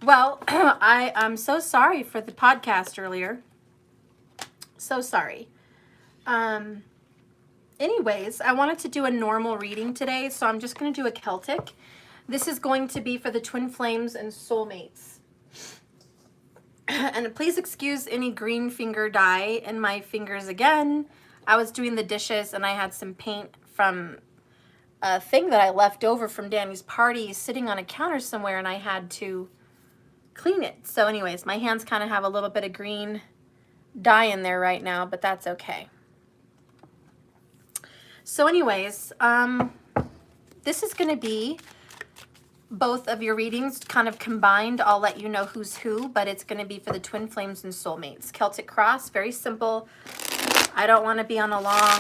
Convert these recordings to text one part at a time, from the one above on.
Well, I'm so sorry for the podcast earlier. So sorry. Anyways, I wanted to do a normal reading today, so I'm just going to do a Celtic. This is going to be for the Twin Flames and Soulmates. And please excuse any green finger dye in my fingers again. I was doing the dishes and I had some paint from a thing that I left over from Danny's party sitting on a counter somewhere, and I had to clean it. So anyways, my hands kind of have a little bit of green dye in there right now, but that's okay. So anyways, this is going to be both of your readings kind of combined. I'll let you know who's who, but it's going to be for the Twin Flames and Soulmates. Celtic Cross, very simple. I don't want to be on a long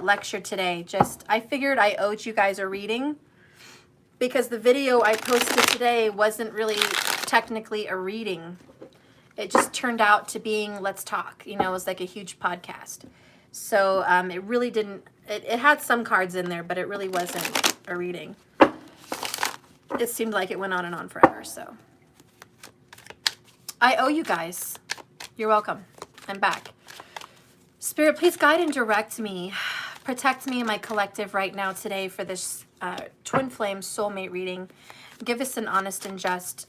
lecture today. Just, I figured I owed you guys a reading because the video I posted today wasn't really technically a reading. It just turned out to being let's talk. You know, it was like a huge podcast. So it really didn't, it had some cards in there, but it really wasn't a reading. It seemed like it went on and on forever, so. I owe you guys. You're welcome. I'm back. Spirit, please guide and direct me. Protect me and my collective right now today for this Twin Flame Soulmate reading. Give us an honest and just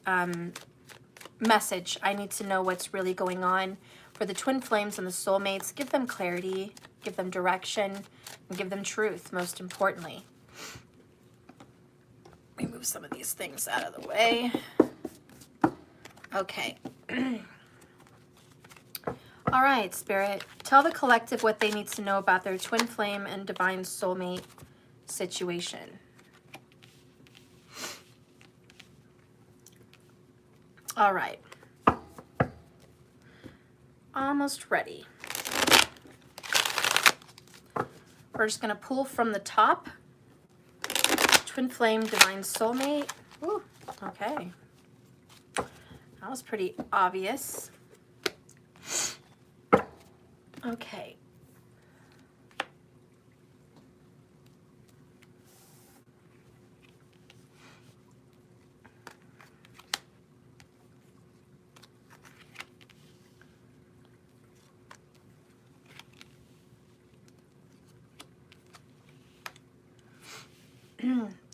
message. I need to know what's really going on for the Twin Flames and the Soulmates. Give them clarity, give them direction, and give them truth, most importantly. Let me move some of these things out of the way. Okay. All right, Spirit. Tell the collective what they need to know about their Twin Flame and Divine Soulmate situation. All right. Almost ready. We're just going to pull from the top. Twin Flame, Divine Soulmate. Ooh, okay. That was pretty obvious. Okay.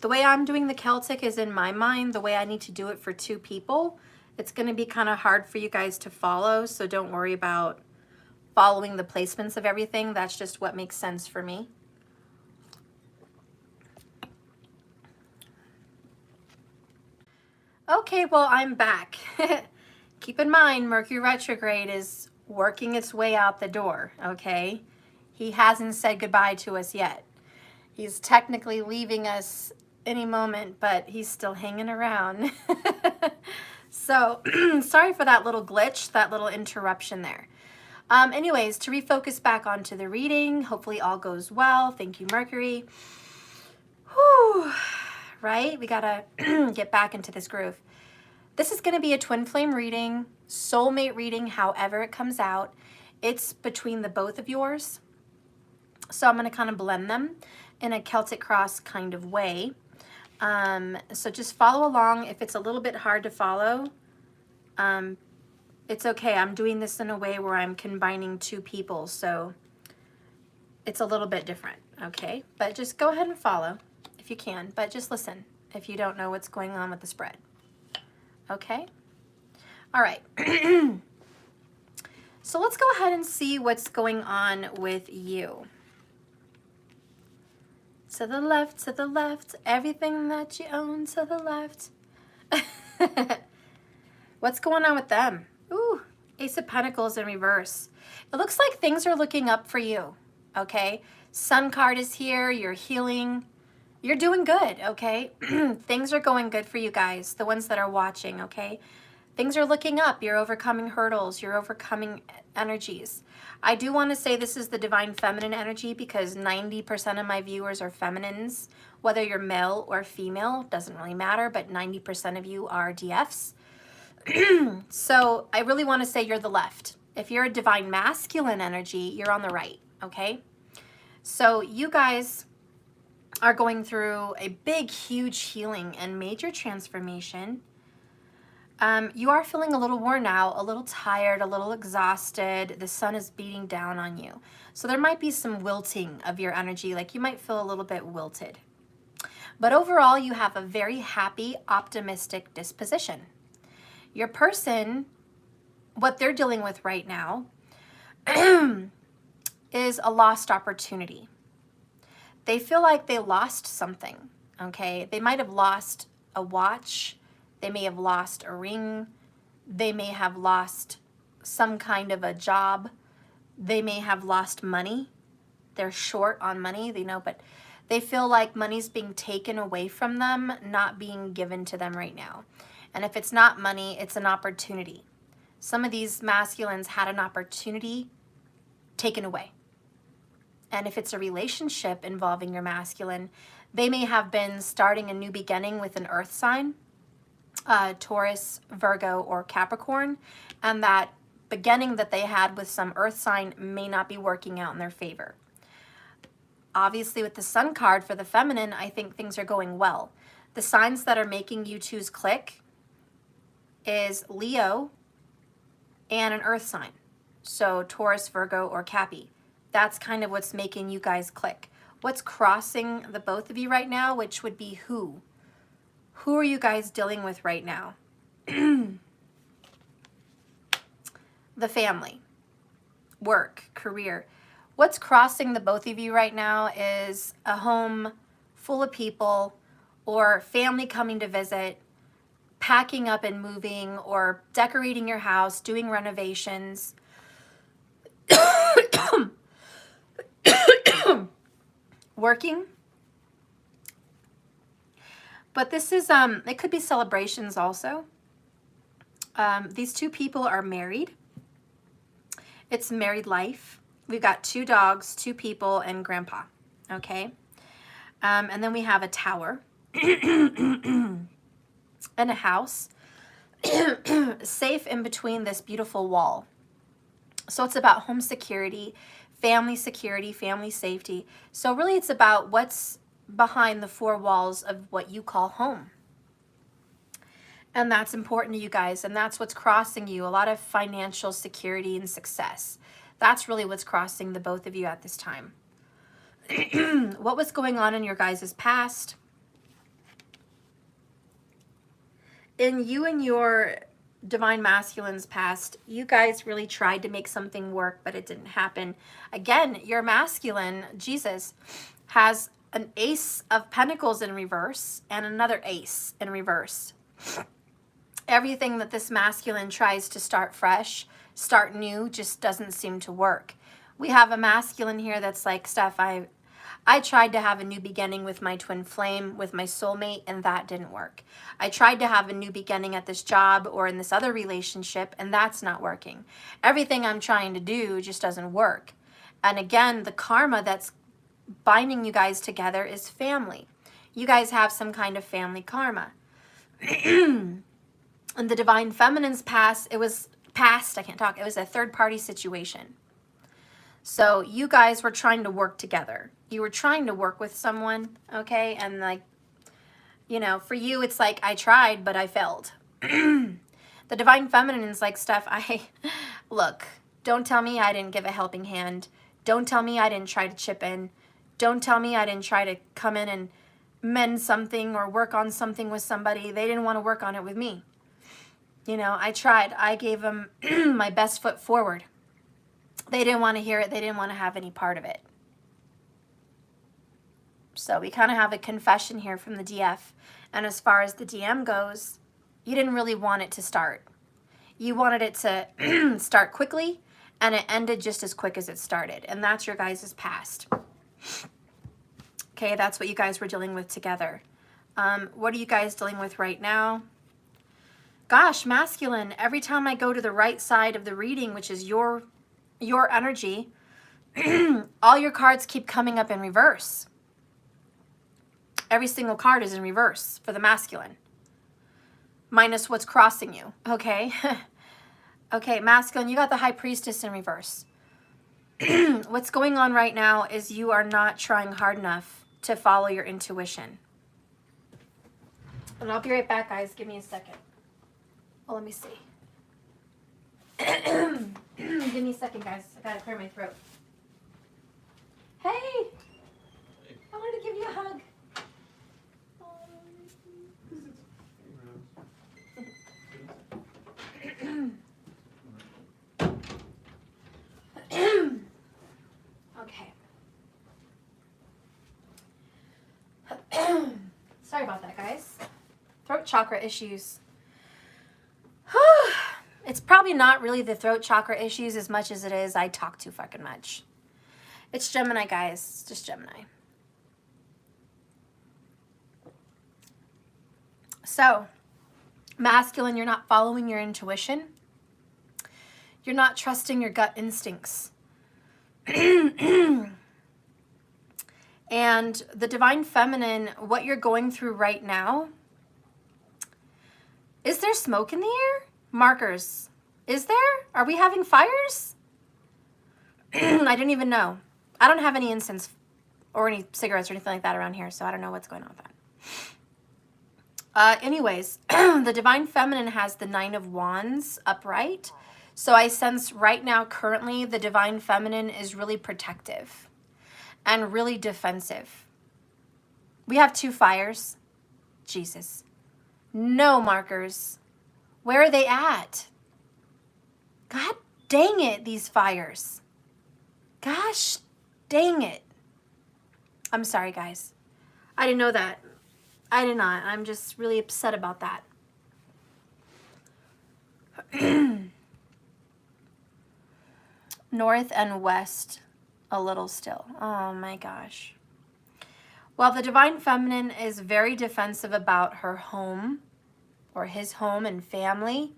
The way I'm doing the Celtic is in my mind, the way I need to do it for two people. It's going to be kind of hard for you guys to follow, so don't worry about following the placements of everything. That's just what makes sense for me. Okay, well, I'm back. Keep in mind, Mercury retrograde is working its way out the door, okay? He hasn't said goodbye to us yet. He's technically leaving us any moment, but he's still hanging around. So, sorry for that little glitch, that little interruption there. Anyways, to refocus back onto the reading, hopefully all goes well. Thank you, Mercury. Whew, right? We gotta get back into this groove. This is gonna be a twin flame reading, soulmate reading, however it comes out. It's between the both of yours. So I'm gonna kind of blend them in a Celtic cross kind of way. So just follow along. If it's a little bit hard to follow, it's okay. I'm doing this in a way where I'm combining two people, so it's a little bit different, okay? But just go ahead and follow if you can, but just listen if you don't know what's going on with the spread, okay? All right. So let's go ahead and see what's going on with you. To the left, everything that you own to the left. What's going on with them? Ooh, Ace of Pentacles in reverse. It looks like things are looking up for you, okay? Sun card is here, you're healing. You're doing good, okay? Things are going good for you guys, the ones that are watching, okay? Things are looking up. You're overcoming hurdles. You're overcoming energies. I do want to say this is the divine feminine energy because 90% of my viewers are feminines. Whether you're male or female, doesn't really matter, but 90% of you are DFs. So I really want to say you're the left. If you're a divine masculine energy, you're on the right, okay? So you guys are going through a big, huge healing and major transformation. You are feeling a little worn out, a little tired, a little exhausted. The sun is beating down on you. So there might be some wilting of your energy, like you might feel a little bit wilted. But overall, you have a very happy, optimistic disposition. Your person, what they're dealing with right now, is a lost opportunity. They feel like they lost something, okay? They might have lost a watch. They may have lost a ring. They may have lost some kind of a job. They may have lost money. They're short on money, but they feel like money's being taken away from them, not being given to them right now. And if it's not money, it's an opportunity. Some of these masculines had an opportunity taken away. And if it's a relationship involving your masculine, they may have been starting a new beginning with an earth sign, Taurus, Virgo, or Capricorn, and that beginning that they had with some earth sign may not be working out in their favor. Obviously, with the Sun card for the feminine, I think things are going well. The signs that are making you choose click is Leo and an earth sign. So Taurus, Virgo, or Cappy. That's kind of what's making you guys click. What's crossing the both of you right now, which would be who? Who are you guys dealing with right now? The family, work, career. What's crossing the both of you right now is a home full of people or family coming to visit, packing up and moving, or decorating your house, doing renovations. Working. But this is, it could be celebrations also. These two people are married. It's married life. We've got 2 dogs, 2 people, and grandpa, okay? And then we have a tower and a house safe in between this beautiful wall. So it's about home security, family safety. So really it's about what's behind the 4 walls of what you call home. And that's important to you guys, and that's what's crossing you, a lot of financial security and success. That's really what's crossing the both of you at this time. What was going on in your guys' past? In you and your divine masculine's past, you guys really tried to make something work, but it didn't happen. Again, your masculine, Jesus, has an ace of pentacles in reverse and another ace in reverse. Everything that this masculine tries to start fresh, start new, just doesn't seem to work. We have a masculine here that's like, Steph, I tried to have a new beginning with my twin flame, with my soulmate, and that didn't work. I tried to have a new beginning at this job or in this other relationship, and that's not working. Everything I'm trying to do just doesn't work. And again, the karma that's binding you guys together is family. You guys have some kind of family karma. In the divine feminine's past, it was a third-party situation. So you guys were trying to work together. You were trying to work with someone, okay? And like, for you, it's like, I tried, but I failed. The divine feminine is like, Steph, look, don't tell me I didn't give a helping hand. Don't tell me I didn't try to chip in. Don't tell me I didn't try to come in and mend something or work on something with somebody. They didn't want to work on it with me. I tried. I gave them my best foot forward. They didn't want to hear it. They didn't want to have any part of it. So we kind of have a confession here from the DF. And as far as the DM goes, you didn't really want it to start. You wanted it to start quickly, and it ended just as quick as it started. And that's your guys' past. Okay, that's what you guys were dealing with together. What are you guys dealing with right now? Gosh, masculine, every time I go to the right side of the reading, which is your energy, all your cards keep coming up in reverse. Every single card is in reverse for the masculine, minus what's crossing you, okay? Okay, masculine, you got the High Priestess in reverse. What's going on right now is you are not trying hard enough to follow your intuition. And I'll be right back, guys. Give me a second. Well, let me see. Give me a second, guys. I gotta clear my throat. Hey! I wanted to give you a hug. Okay. Sorry about that, guys. Throat chakra issues. It's probably not really the throat chakra issues as much as it is I talk too fucking much. It's Gemini, guys. It's just Gemini. So, masculine, you're not following your intuition. You're not trusting your gut instincts. And the divine feminine, what you're going through right now, is there smoke in the air? Markers. Is there? Are we having fires? I didn't even know. I don't have any incense or any cigarettes or anything like that around here, so I don't know what's going on with that. Anyways, the divine feminine has the 9 of Wands upright. So I sense right now, currently, the divine feminine is really protective and really defensive. We have 2 fires. Jesus. No markers. Where are they at? God dang it, these fires. Gosh dang it. I'm sorry, guys. I didn't know that. I did not. I'm just really upset about that. North and west a little still. Oh my gosh. Well, the divine feminine is very defensive about her home or his home and family.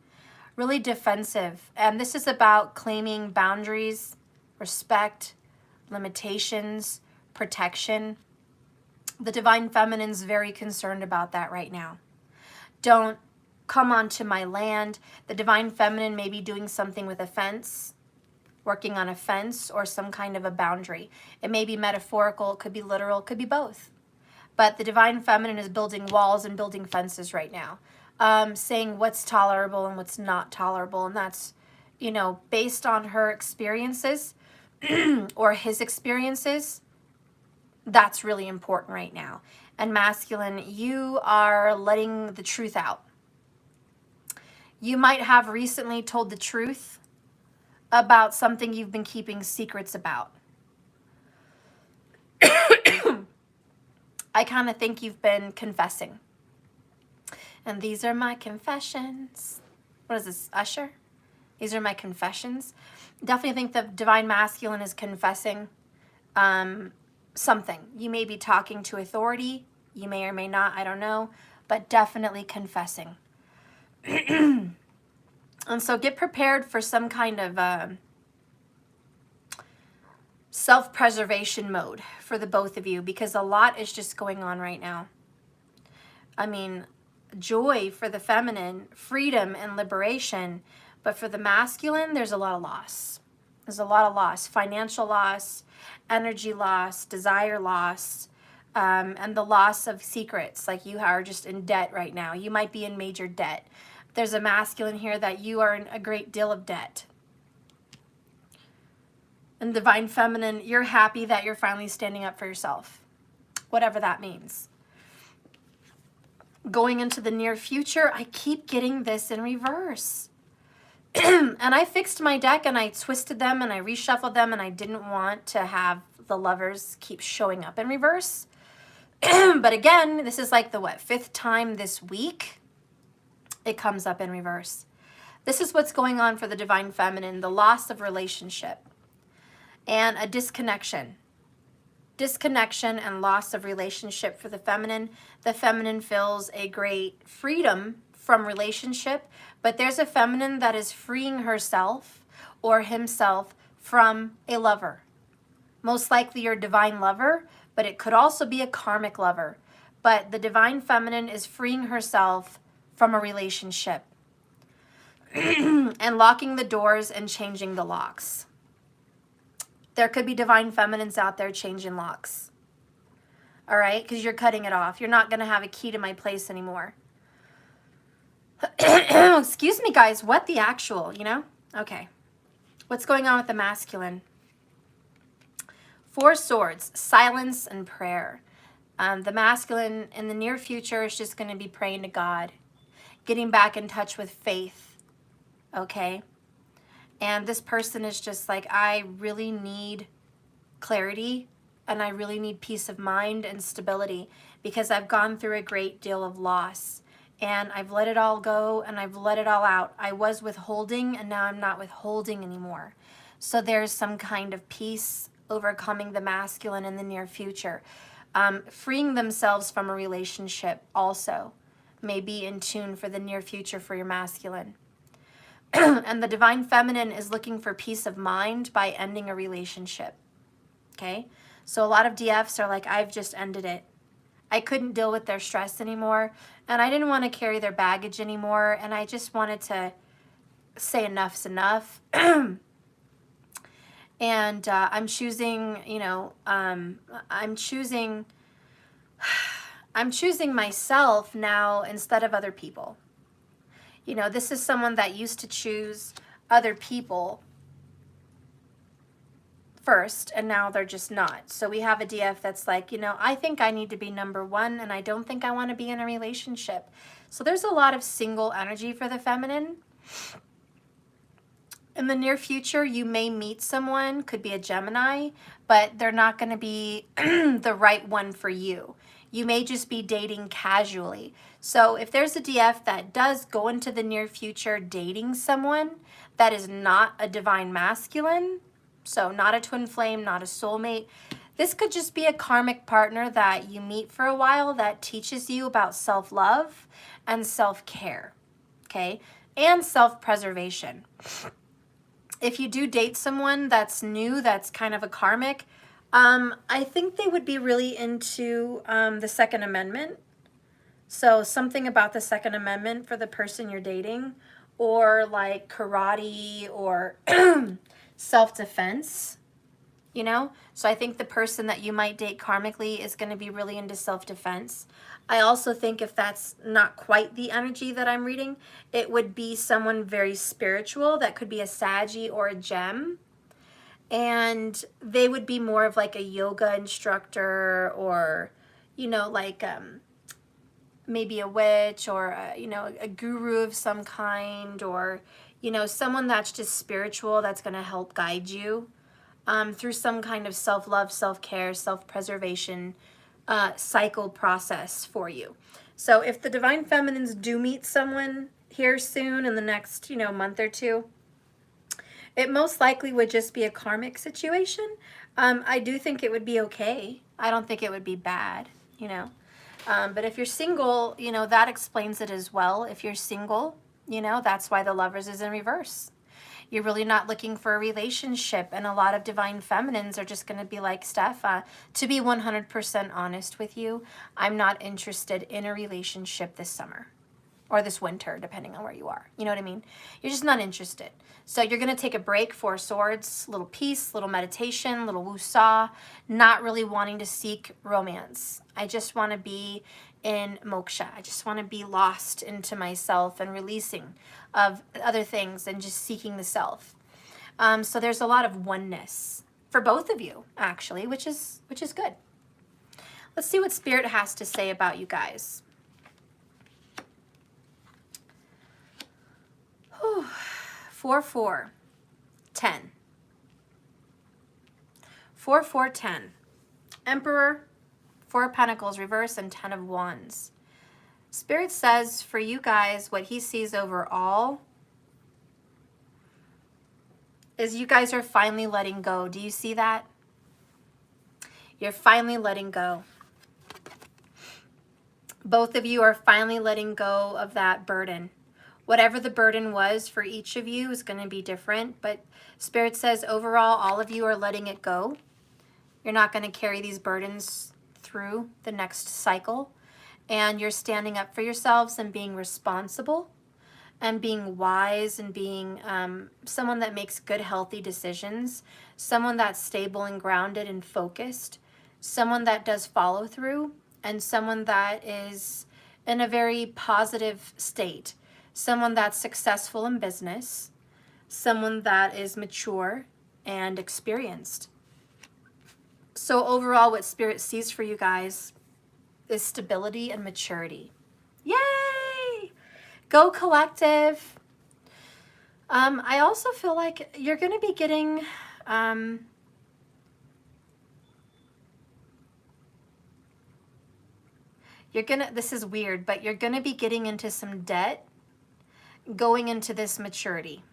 Really defensive. And this is about claiming boundaries, respect, limitations, protection. The divine feminine is very concerned about that right now. Don't come onto my land. The divine feminine may be doing something with a fence, working on a fence or some kind of a boundary. It may be metaphorical, it could be literal, it could be both. But the divine feminine is building walls and building fences right now, saying what's tolerable and what's not tolerable. And that's, you know, based on her experiences or his experiences. That's really important right now. And masculine, you are letting the truth out. You might have recently told the truth about something you've been keeping secrets about. I kind of think you've been confessing. And these are my confessions. What is this, Usher? These are my confessions. Definitely think the divine masculine is confessing something. You may be talking to authority. You may or may not, I don't know. But definitely confessing. And so get prepared for some kind of self-preservation mode for the both of you, because a lot is just going on right now. I mean, joy for the feminine, freedom and liberation, but for the masculine, there's a lot of loss. There's a lot of loss, financial loss, energy loss, desire loss, and the loss of secrets. Like you are just in debt right now. You might be in major debt. There's a masculine here that you are in a great deal of debt. And divine feminine, you're happy that you're finally standing up for yourself, whatever that means. Going into the near future, I keep getting this in reverse. And I fixed my deck and I twisted them and I reshuffled them, and I didn't want to have the lovers keep showing up in reverse. But again, this is like the 5th time this week it comes up in reverse. This is what's going on for the divine feminine, the loss of relationship and a disconnection. Disconnection and loss of relationship for the feminine. The feminine feels a great freedom from relationship, but there's a feminine that is freeing herself or himself from a lover. Most likely your divine lover, but it could also be a karmic lover. But the divine feminine is freeing herself from a relationship and locking the doors and changing the locks. There could be divine feminines out there changing locks. All right? Because you're cutting it off. You're not going to have a key to my place anymore. Excuse me, guys. What the actual, you know? Okay. What's going on with the masculine? Four Swords, silence and prayer. The masculine in the near future is just going to be praying to God, getting back in touch with faith, okay? And this person is just like, I really need clarity and I really need peace of mind and stability because I've gone through a great deal of loss and I've let it all go and I've let it all out. I was withholding and now I'm not withholding anymore. So there's some kind of peace overcoming the masculine in the near future. Freeing themselves from a relationship also may be in tune for the near future for your masculine. And the divine feminine is looking for peace of mind by ending a relationship. Okay? So a lot of DFs are like, I've just ended it. I couldn't deal with their stress anymore, and I didn't want to carry their baggage anymore, and I just wanted to say enough's enough. And I'm choosing, you know, I'm choosing myself now instead of other people. You know, this is someone that used to choose other people first, and now they're just not. So we have a DF that's like, you know, I think I need to be number one, and I don't think I want to be in a relationship. So there's a lot of single energy for the feminine. In the near future, you may meet someone, could be a Gemini, but they're not going to be the right one for you. You may just be dating casually. So if there's a DF that does go into the near future dating someone that is not a divine masculine, so not a twin flame, not a soulmate, this could just be a karmic partner that you meet for a while that teaches you about self-love and self-care, okay, and self-preservation. If you do date someone that's new, that's kind of a karmic, I think they would be really into the Second Amendment. So something about the Second Amendment for the person you're dating, or like karate or self-defense, you know? So I think the person that you might date karmically is going to be really into self-defense. I also think if that's not quite the energy that I'm reading, it would be someone very spiritual that could be a Saggy or a Gem. And they would be more of like a yoga instructor or, you know, like maybe a witch or, you know, a guru of some kind, or, you know, someone that's just spiritual that's going to help guide you through some kind of self-love, self-care, self-preservation cycle process for you. So if the divine feminines do meet someone here soon in the next, you know, month or two, it most likely would just be a karmic situation. I do think it would be okay. I don't think it would be bad, you know. But if you're single, you know, that explains it as well. If you're single, you know, that's why the Lovers is in reverse. You're really not looking for a relationship, and a lot of divine feminines are just going to be like, Steph, to be 100% honest with you, I'm not interested in a relationship this summer or this winter, depending on where you are. You know what I mean? You're just not interested. So you're going to take a break, Four Swords, little peace, little meditation, little woo-saw, not really wanting to seek romance. I just want to be in moksha. I just want to be lost into myself and releasing of other things and just seeking the self. So there's a lot of oneness for both of you, actually, which is good. Let's see what Spirit has to say about you guys. 4, 4, 10. 4, 4, 10. Emperor, 4 of Pentacles reverse, and 10 of Wands. Spirit says for you guys, what he sees overall is you guys are finally letting go. Do you see that? You're finally letting go. Both of you are finally letting go of that burden. Whatever the burden was for each of you is going to be different, but Spirit says overall, all of you are letting it go. You're not going to carry these burdens through the next cycle, and you're standing up for yourselves and being responsible and being wise and being someone that makes good, healthy decisions, someone that's stable and grounded and focused, someone that does follow through, and someone that is in a very positive state. someone that's successful in business, someone that is mature and experienced. So overall, what Spirit sees for you guys is stability and maturity. Yay! Go collective. I also feel like you're going to be getting... this is weird, but you're going to be getting into some debt going into this maturity.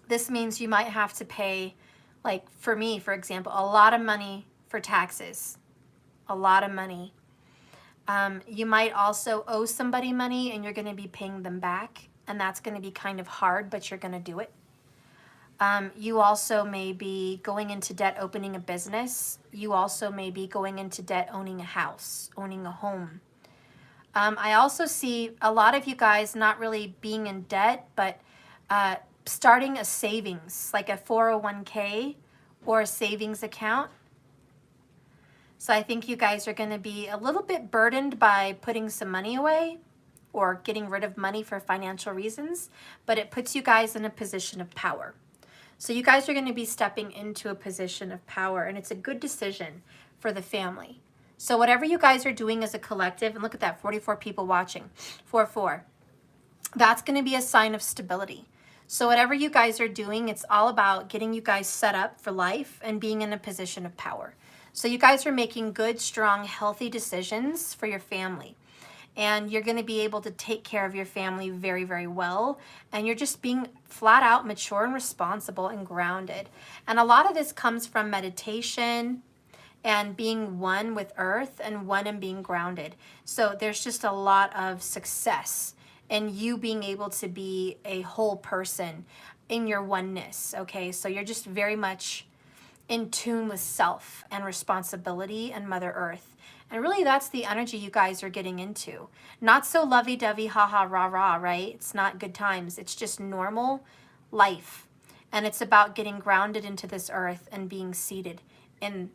This means you might have to pay, like for me, for example, a lot of money for taxes. A lot of money. You might also owe somebody money and you're going to be paying them back. And that's going to be kind of hard, but you're going to do it. You also may be going into debt opening a business. You also may be going into debt owning a house, owning a home. I also see a lot of you guys not really being in debt, but starting a savings, like a 401k or a savings account. So I think you guys are going to be a little bit burdened by putting some money away or getting rid of money for financial reasons, but it puts you guys in a position of power. So you guys are going to be stepping into a position of power, and it's a good decision for the family. So whatever you guys are doing as a collective, and look at that, 44 people watching, 4-4, that's going to be a sign of stability. So whatever you guys are doing, it's all about getting you guys set up for life and being in a position of power. So you guys are making good, strong, healthy decisions for your family. And you're going to be able to take care of your family very, very well. And you're just being flat out mature and responsible and grounded. And a lot of this comes from meditation and being one with earth and one in being grounded. So there's just a lot of success in you being able to be a whole person in your oneness. Okay, so you're just very much in tune with self and responsibility and Mother Earth. And really that's the energy you guys are getting into. Not so lovey-dovey, ha-ha, rah-rah, right? It's not good times. It's just normal life. And it's about getting grounded into this earth and being seated in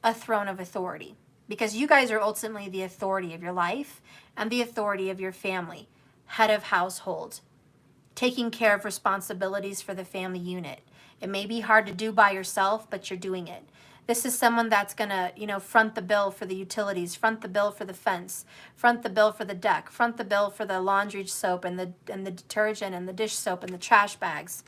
a throne of authority. Because you guys are ultimately the authority of your life and the authority of your family. Head of household. Taking care of responsibilities for the family unit. It may be hard to do by yourself, but you're doing it. This is someone that's going to, front the bill for the utilities, front the bill for the fence, front the bill for the deck, front the bill for the laundry soap and the detergent and the dish soap and the trash bags.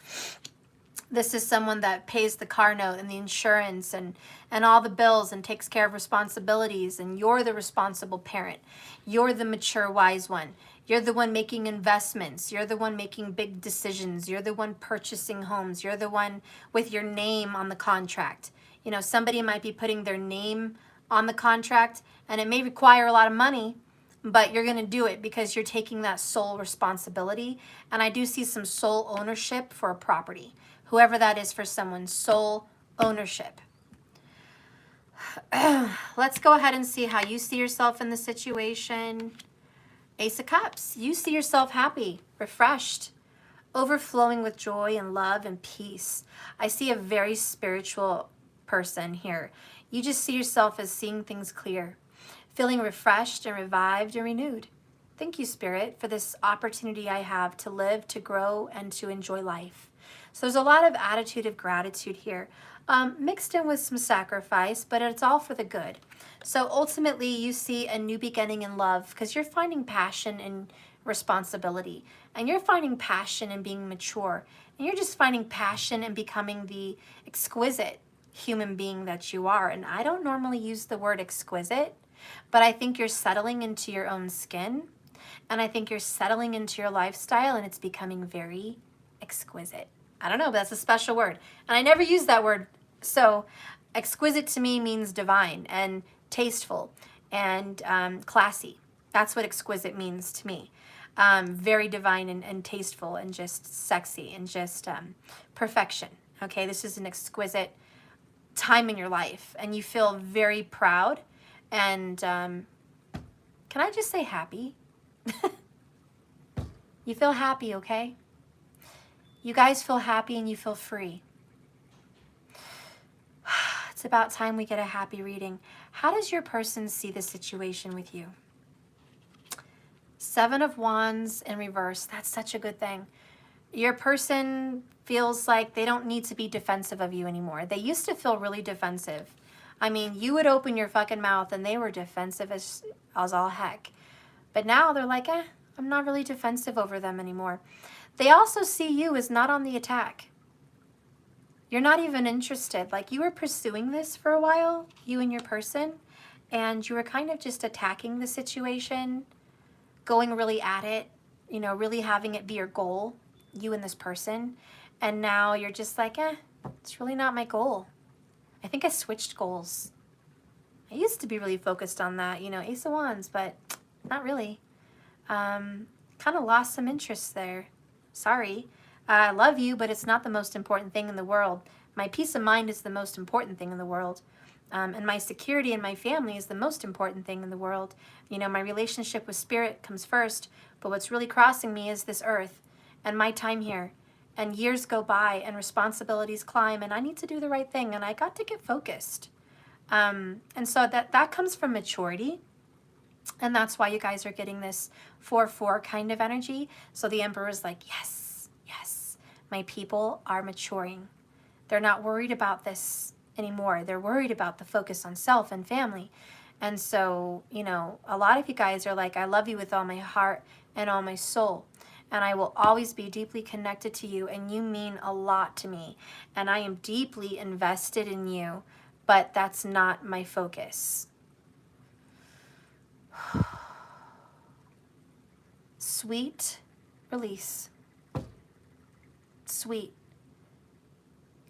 This is someone that pays the car note and the insurance and all the bills and takes care of responsibilities, and you're the responsible parent. You're the mature, wise one. You're the one making investments. You're the one making big decisions. You're the one purchasing homes. You're the one with your name on the contract. Somebody might be putting their name on the contract, and it may require a lot of money, but you're going to do it because you're taking that sole responsibility. And I do see some sole ownership for a property. Whoever that is for someone, sole ownership. Let's go ahead and see how you see yourself in the situation. Ace of Cups, you see yourself happy, refreshed, overflowing with joy and love and peace. I see a very spiritual person here. You just see yourself as seeing things clear, feeling refreshed and revived and renewed. Thank you, Spirit, for this opportunity I have to live, to grow, and to enjoy life. So there's a lot of attitude of gratitude here, mixed in with some sacrifice, but it's all for the good. So ultimately, you see a new beginning in love because you're finding passion and responsibility, and you're finding passion in being mature, and you're just finding passion in becoming the exquisite human being that you are. And I don't normally use the word exquisite, but I think you're settling into your own skin, and I think you're settling into your lifestyle, and it's becoming very exquisite. I don't know, but that's a special word. And I never use that word. So exquisite to me means divine and tasteful and classy. That's what exquisite means to me. Very divine and tasteful and just sexy and just perfection. Okay, this is an exquisite time in your life, and you feel very proud and can I just say happy? You feel happy, okay? You guys feel happy and you feel free. It's about time we get a happy reading. How does your person see the situation with you? Seven of Wands in reverse. That's such a good thing. Your person feels like they don't need to be defensive of you anymore. They used to feel really defensive. I mean, you would open your fucking mouth and they were defensive as all heck. But now they're like, I'm not really defensive over them anymore. They also see you as not on the attack. You're not even interested. Like, you were pursuing this for a while, you and your person, and you were kind of just attacking the situation, going really at it, you know, really having it be your goal, you and this person. And now you're just like, it's really not my goal. I think I switched goals. I used to be really focused on that, you know, Ace of Wands, but not really. Kind of lost some interest there. Sorry. I love you, but it's not the most important thing in the world. My peace of mind is the most important thing in the world. And my security and my family is the most important thing in the world. You know, my relationship with spirit comes first, but what's really crossing me is this earth and my time here. And years go by and responsibilities climb and I need to do the right thing and I got to get focused. And so that comes from maturity. And that's why you guys are getting this 4-4 kind of energy. So the Emperor is like, yes, yes, my people are maturing. They're not worried about this anymore. They're worried about the focus on self and family. And so, you know, a lot of you guys are like, I love you with all my heart and all my soul. And I will always be deeply connected to you. And you mean a lot to me. And I am deeply invested in you. But that's not my focus. Sweet release. Sweet.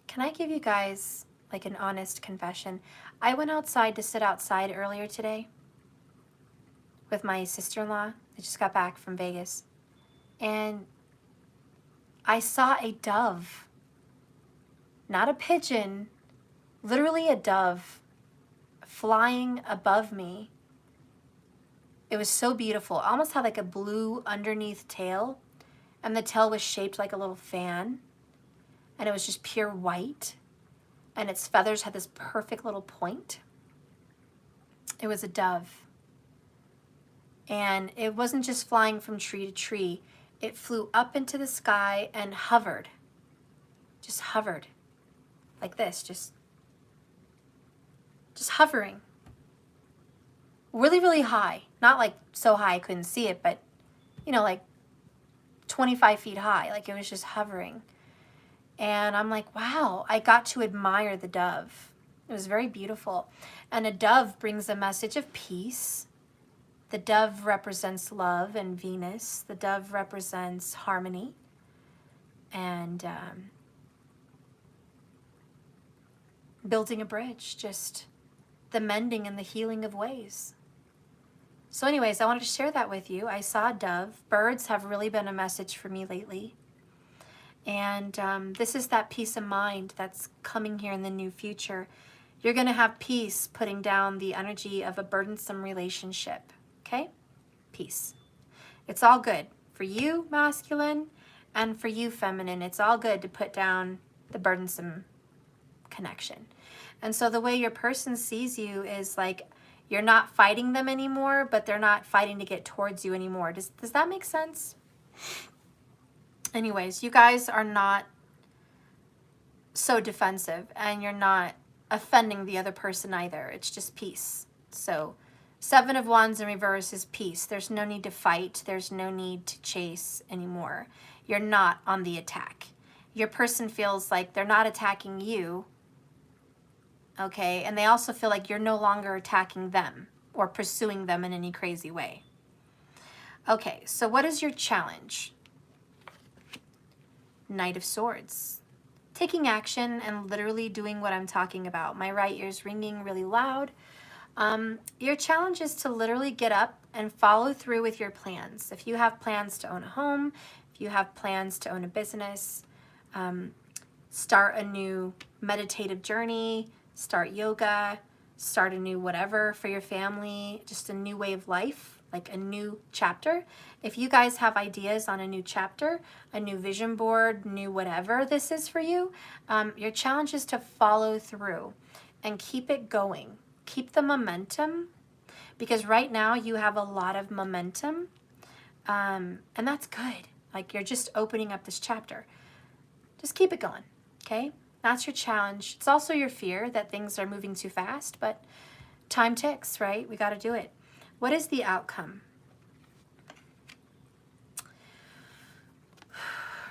Can I give you guys like an honest confession? I went outside to sit outside earlier today with my sister-in-law. I just got back from Vegas. And I saw a dove. Not a pigeon. Literally a dove flying above me. It was so beautiful. It almost had like a blue underneath tail. And the tail was shaped like a little fan. And it was just pure white. And its feathers had this perfect little point. It was a dove. And it wasn't just flying from tree to tree. It flew up into the sky and hovered. Just hovered. Like this, just hovering. Really, really high. Not like so high I couldn't see it, but, you know, like 25 feet high. Like it was just hovering. And I'm like, wow, I got to admire the dove. It was very beautiful. And a dove brings a message of peace. The dove represents love and Venus. The dove represents harmony. And building a bridge, just the mending and the healing of ways. So anyways, I wanted to share that with you. I saw a dove. Birds have really been a message for me lately. And this is that peace of mind that's coming here in the new future. You're going to have peace putting down the energy of a burdensome relationship. Okay? Peace. It's all good. For you, masculine, and for you, feminine. It's all good to put down the burdensome connection. And so the way your person sees you is like you're not fighting them anymore, but they're not fighting to get towards you anymore. Does that make sense? Anyways, you guys are not so defensive and you're not offending the other person either. It's just peace. So 7 of Wands in reverse is peace. There's no need to fight. There's no need to chase anymore. You're not on the attack. Your person feels like they're not attacking you. Okay, and they also feel like you're no longer attacking them or pursuing them in any crazy way. Okay, so what is your challenge? Knight of Swords. Taking action and literally doing what I'm talking about. My right ear's ringing really loud. Your challenge is to literally get up and follow through with your plans. If you have plans to own a home, if you have plans to own a business, start a new meditative journey, start yoga, start a new whatever for your family, just a new way of life, like a new chapter. If you guys have ideas on a new chapter, a new vision board, new whatever this is for you, your challenge is to follow through and keep it going. Keep the momentum, because right now you have a lot of momentum, And that's good. Like, you're just opening up this chapter. Just keep it going, okay? That's your challenge. It's also your fear that things are moving too fast, but time ticks, right? We got to do it. What is the outcome?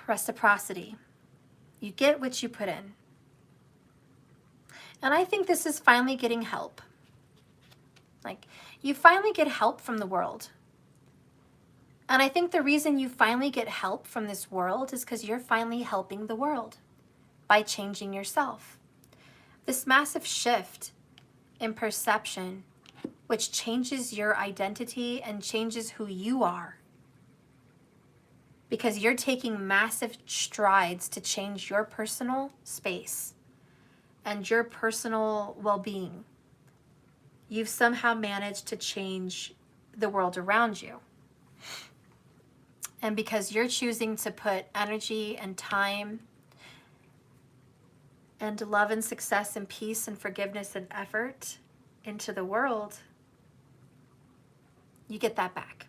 Reciprocity. You get what you put in. And I think this is finally getting help. Like, you finally get help from the world. And I think the reason you finally get help from this world is because you're finally helping the world by changing yourself. This massive shift in perception, which changes your identity and changes who you are, because you're taking massive strides to change your personal space and your personal well-being. You've somehow managed to change the world around you. And because you're choosing to put energy and time and love and success and peace and forgiveness and effort into the world, you get that back.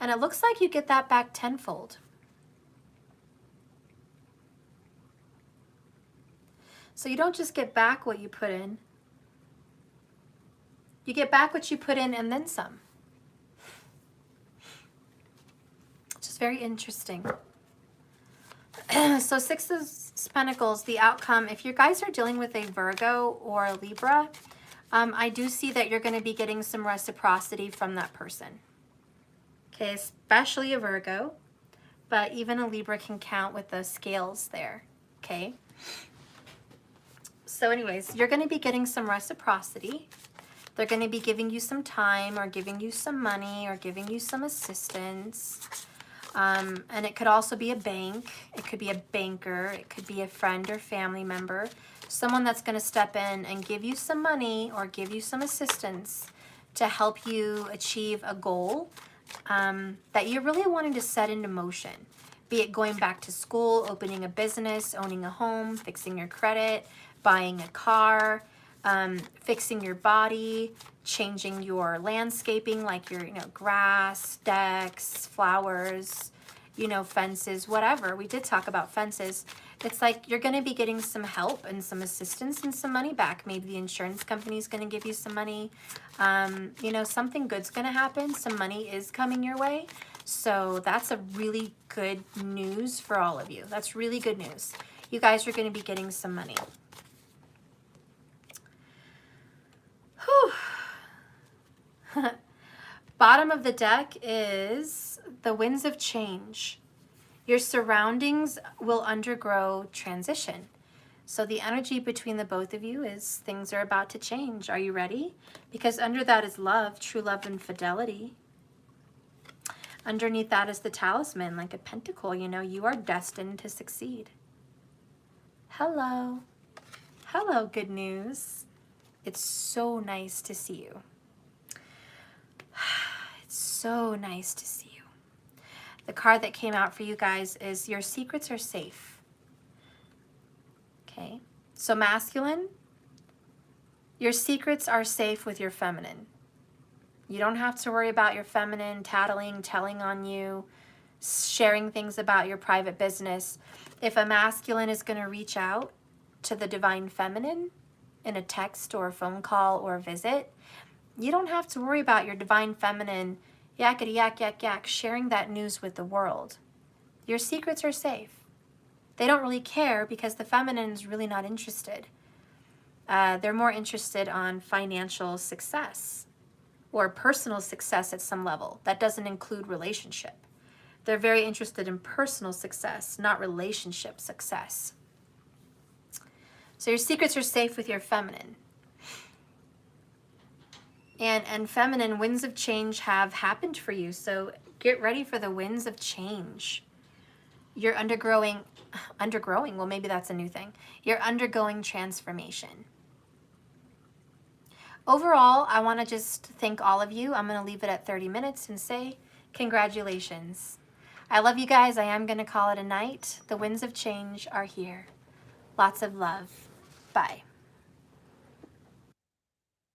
And it looks like you get that back tenfold. So you don't just get back what you put in. You get back what you put in and then some. Which is very interesting. So Six of Pentacles, the outcome, if you guys are dealing with a Virgo or a Libra, I do see that you're going to be getting some reciprocity from that person. Okay, especially a Virgo, but even a Libra can count with the scales there, okay? So anyways, you're going to be getting some reciprocity. They're going to be giving you some time or giving you some money or giving you some assistance. And it could also be a bank. It could be a banker. It could be a friend or family member. Someone that's going to step in and give you some money or give you some assistance to help you achieve a goal that you're really wanting to set into motion. Be it going back to school, opening a business, owning a home, fixing your credit, buying a car, fixing your body, changing your landscaping, like your, grass, decks, flowers, fences, whatever. We did talk about fences. It's like you're going to be getting some help and some assistance and some money back. Maybe the insurance company is going to give you some money. Something good's going to happen. Some money is coming your way. So that's a really good news for all of you. That's really good news. You guys are going to be getting some money. Whew. Bottom of the deck is the winds of change. Your surroundings will undergo transition. So the energy between the both of you is things are about to change. Are you ready? Because under that is love, true love and fidelity. Underneath that is the talisman, like a pentacle. You are destined to succeed. Hello. Hello, good news. It's so nice to see you. It's so nice to see you. The card that came out for you guys is your secrets are safe. Okay, so masculine, your secrets are safe with your feminine. You don't have to worry about your feminine tattling, telling on you, sharing things about your private business. If a masculine is going to reach out to the divine feminine in a text or a phone call or a visit, you don't have to worry about your divine feminine yakety yak yak yak sharing that news with the world. Your secrets are safe. They don't really care because the feminine is really not interested. They're more interested on financial success or personal success at some level. That doesn't include relationship. They're very interested in personal success, not relationship success. So your secrets are safe with your feminine. And feminine, winds of change have happened for you. So get ready for the winds of change. You're undergoing, well, maybe that's a new thing. You're undergoing transformation. Overall, I want to just thank all of you. I'm going to leave it at 30 minutes and say congratulations. I love you guys. I am going to call it a night. The winds of change are here. Lots of love. Bye.